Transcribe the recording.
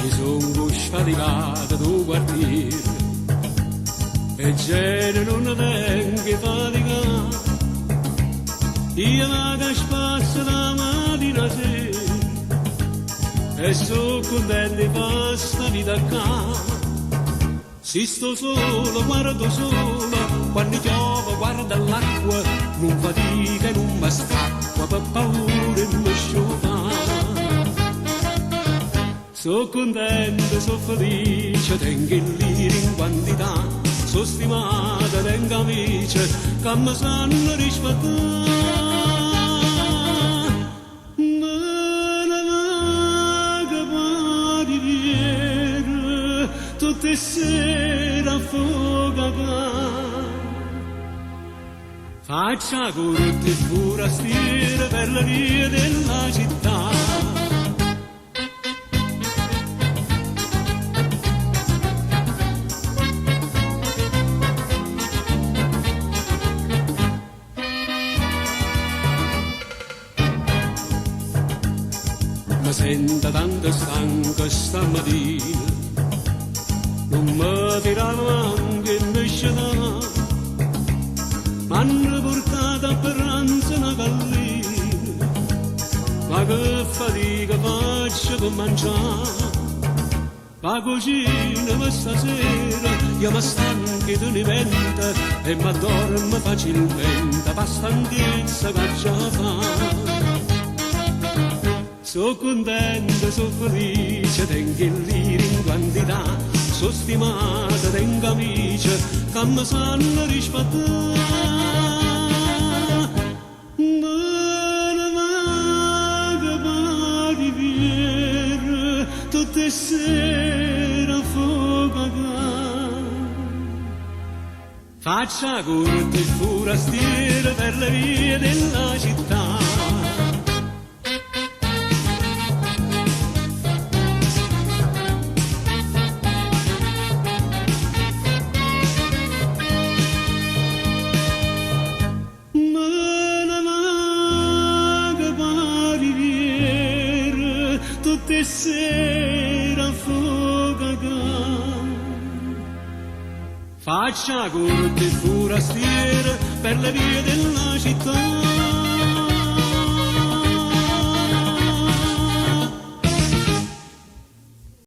mi sono sfaticato del quartiere e gente non tengo fatica. Io vado a spazio la mattina a sera e sono contento di fare sta vita qua. Se sto solo, guardo solo, quando piove guarda l'acqua, non fatica e non mi scappa per paura e mi sciupa. Sono contento, sono felice, tengo il lire in quantità, sono stimata, tengo amici che mi sanno rispettare. Tutte sera affogata, faccia corte forastiere per la via della città. Mi sento tanto stanco stamattina, non mi tirava anche in mescina, m'hanno portato a pranzo una gallina, ma che fatica faccio per mangiare, la cucina per stasera, io mi stanco di un'evento e mi addormo facilmente, per stanchezza che già fa. Sono contento, sono felice, tengo il lire in quantità, sono stimata, tengo amici che mi sanno rispettare. Buona vaga pariviera, tutte sera affogata, faccia corte e forastiere per le vie della città. Tutte sera affogata, faccia corte e forastiere per le vie della città.